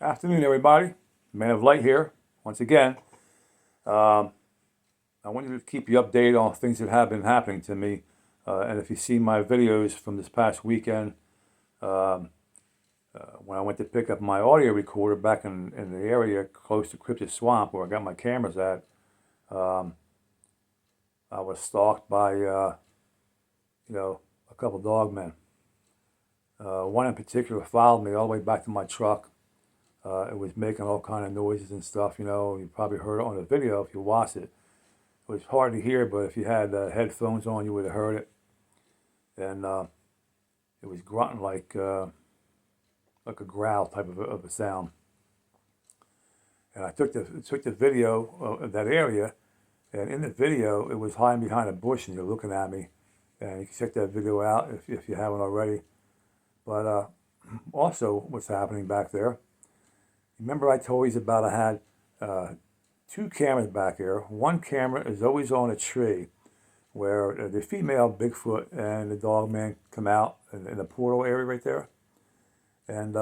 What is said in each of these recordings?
Afternoon, everybody. Man of Light here once again. Um, I wanted to keep you updated on things that have been happening to me. And if you see my videos from this past weekend, um, when I went to pick up my audio recorder back in the area close to Cryptid Swamp where I got my cameras at, um, I was stalked by, a couple dog men. One in particular followed me all the way back to my truck. It was making all kind of noises and stuff, you probably heard it on the video if you watched it. It was hard to hear, but if you had headphones on, you would have heard it. And it was grunting like a growl type of a sound. And I took the video of that area, and in the video, it was hiding behind a bush, and you're looking at me. And you can check that video out if you haven't already. But also, what's happening back there? Remember I told you about I had two cameras back here. One camera is always on a tree where the female Bigfoot and the dog man come out in the portal area right there. And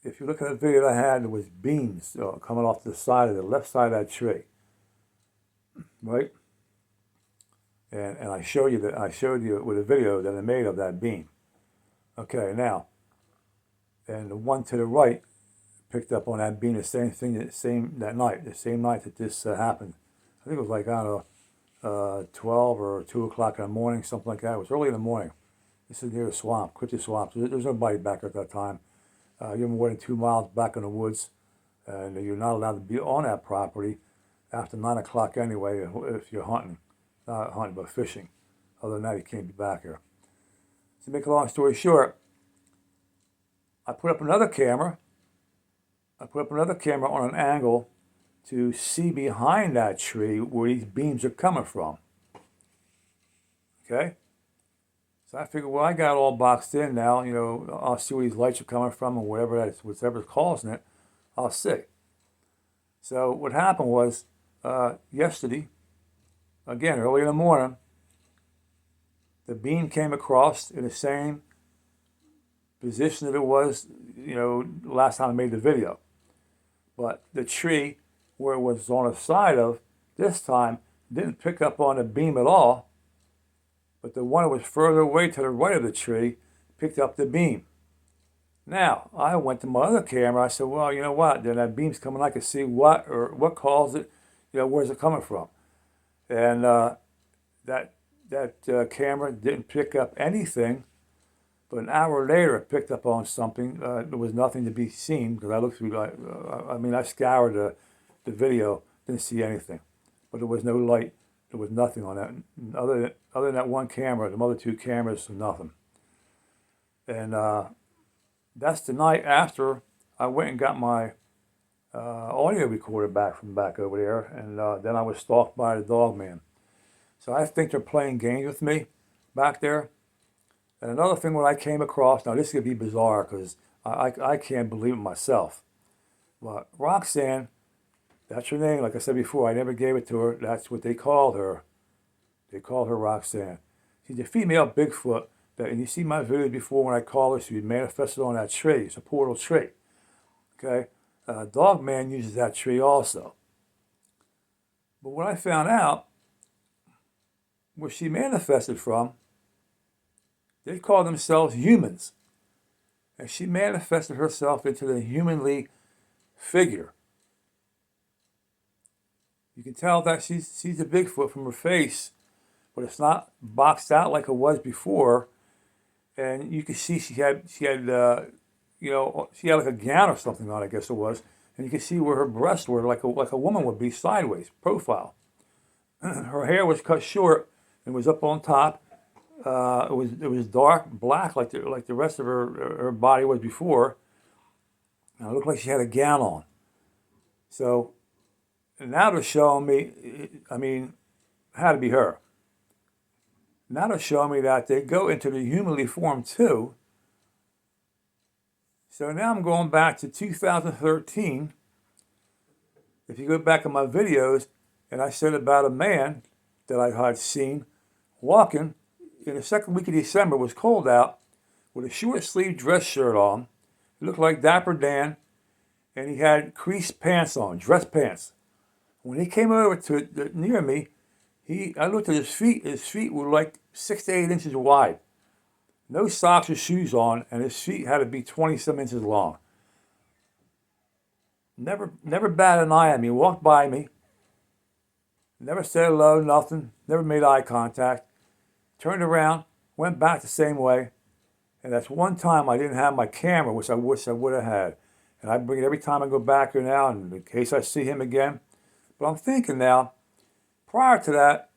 if you look at the video that I had, there was beams coming off the side of the left side of that tree, right? And I showed you with a video that I made of that beam. Okay, now, and the one to the right picked up on that beam, the same thing, the same night that this happened. I think it was like, I don't know, 12 or 2 o'clock in the morning, something like that. It was early in the morning. This is near the swamp, Cryptid Swamp. There was nobody back at that time. You're more than 2 miles back in the woods, and you're not allowed to be on that property after 9 o'clock anyway if you're hunting. Not hunting, but fishing. Other than that, you can't be back here. To make a long story short, I put up another camera. On an angle to see behind that tree where these beams are coming from. Okay? So I figured, well, I got it all boxed in now. I'll see where these lights are coming from and whatever's causing it, I'll see. So what happened was, yesterday, again, early in the morning, the beam came across in the same position that it was, last time I made the video. But the tree where it was on the side of, this time, didn't pick up on the beam at all. But the one that was further away to the right of the tree picked up the beam. Now, I went to my other camera. I said, well, you know what? Then that beam's coming. I can see what caused it. Where's it coming from? And that camera didn't pick up anything. But an hour later, it picked up on something. There was nothing to be seen because I looked through. I scoured the video, didn't see anything. But there was no light. There was nothing on that. Other than that one camera, the other two cameras, nothing. And that's the night after I went and got my audio recorder back from back over there. And then I was stalked by the dog man. So I think they're playing games with me back there. And another thing what I came across, now this is going to be bizarre because I can't believe it myself. But Roxanne, that's her name. Like I said before, I never gave it to her. That's what they called her. They called her Roxanne. She's a female Bigfoot. And you see my videos before when I called her, she was manifested on that tree. It's a portal tree. Okay? Dog man uses that tree also. But what I found out, where she manifested from, they call themselves humans. And she manifested herself into the humanly figure. You can tell that she's a Bigfoot from her face, but it's not boxed out like it was before. And you can see she had like a gown or something on, I guess it was. And you can see where her breasts were, like a woman would be sideways, profile. Her hair was cut short and was up on top. It was dark black like the rest of her body was before. And it looked like she had a gown on. So now they're showing me, it had to be her. Now they're showing me that they go into the humanly form too. So now I'm going back to 2013. If you go back in my videos, and I said about a man that I had seen walking in the second week of December, it was cold out, with a short sleeve dress shirt on. He looked like Dapper Dan, and he had creased pants on, dress pants. When he came over to near me, I looked at his feet. His feet were like 6 to 8 inches wide. No socks or shoes on, and his feet had to be 20-some inches long. Never batted an eye at me. Walked by me. Never said hello, nothing. Never made eye contact. Turned around, went back the same way. And that's one time I didn't have my camera, which I wish I would have had. And I bring it every time I go back here now, in case I see him again. But I'm thinking now, prior to that,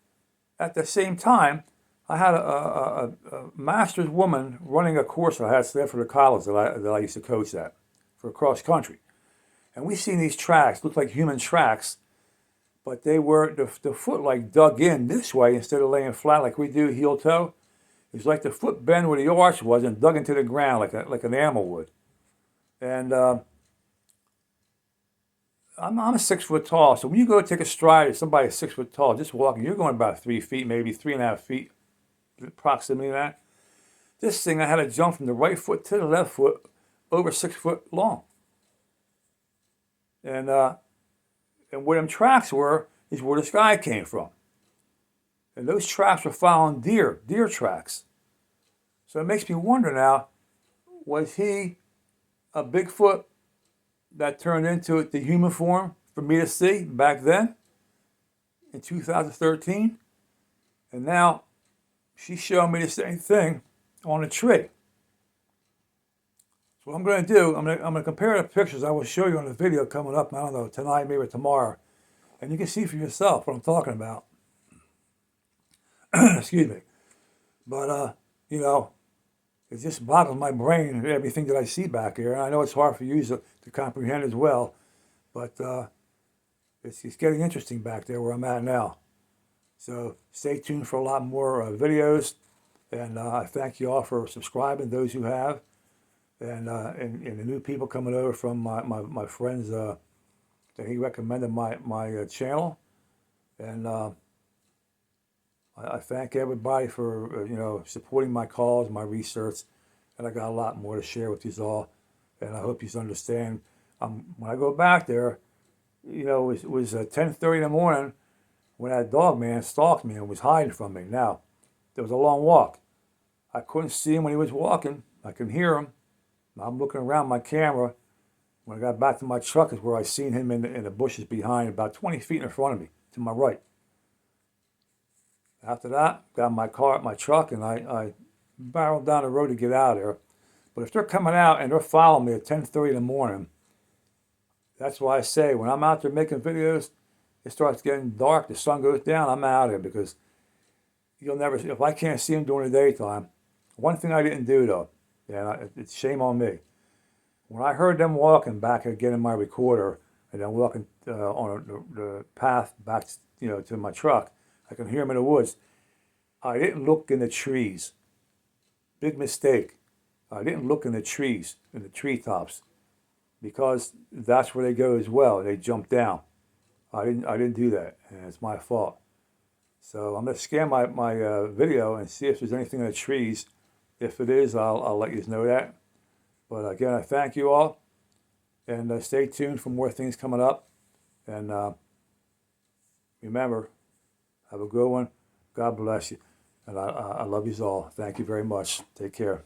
at the same time, I had a master's woman running a course I had at Stanford College that I used to coach at for cross country. And we seen these tracks, looked like human tracks, but they were, the foot like dug in this way instead of laying flat like we do heel toe. It was like the foot bend where the arch was and dug into the ground like an animal would. And I'm 6 foot tall, so when you go take a stride at somebody 6 foot tall, just walking, you're going about 3 feet, maybe 3.5 feet, proximity of that. This thing, I had to jump from the right foot to the left foot, over 6 foot long. And where them tracks were is where this guy came from. And those tracks were following deer tracks. So it makes me wonder now, was he a Bigfoot that turned into the human form for me to see back then in 2013? And now she's showing me the same thing on a tree. So what I'm going to do, I'm going to compare the pictures I will show you on the video coming up, I don't know, tonight, maybe tomorrow. And you can see for yourself what I'm talking about. Excuse me. But, you know, it just boggles my brain and everything that I see back here. And I know it's hard for you to comprehend as well. But it's getting interesting back there where I'm at now. So stay tuned for a lot more videos. And I thank you all for subscribing, those who have. And the new people coming over from my friends that he recommended my channel. And I thank everybody for supporting my cause, my research, and I got a lot more to share with you all. And I hope you understand. When I go back there, it was 10:30 in the morning when that dog man stalked me and was hiding from me. Now, there was a long walk. I couldn't see him when he was walking. I could hear him. I'm looking around my camera. When I got back to my truck is where I seen him in the bushes behind, about 20 feet in front of me, to my right. After that, got my truck, and I barreled down the road to get out of there. But if they're coming out and they're following me at 10:30 in the morning, that's why I say when I'm out there making videos, it starts getting dark, the sun goes down, I'm out of here, because you'll never, if I can't see them during the daytime. One thing I didn't do though, and it's shame on me. When I heard them walking back again in my recorder, and then walking on the path back, to my truck, I can hear them in the woods. I didn't look in the trees. Big mistake. I didn't look in the trees, in the treetops, because that's where they go as well. They jump down. I didn't do that, and it's my fault. So I'm gonna scan my video and see if there's anything in the trees. If it is, I'll let you know that. But again, I thank you all, and stay tuned for more things coming up. And remember, have a good one. God bless you. And I love you all. Thank you very much. Take care.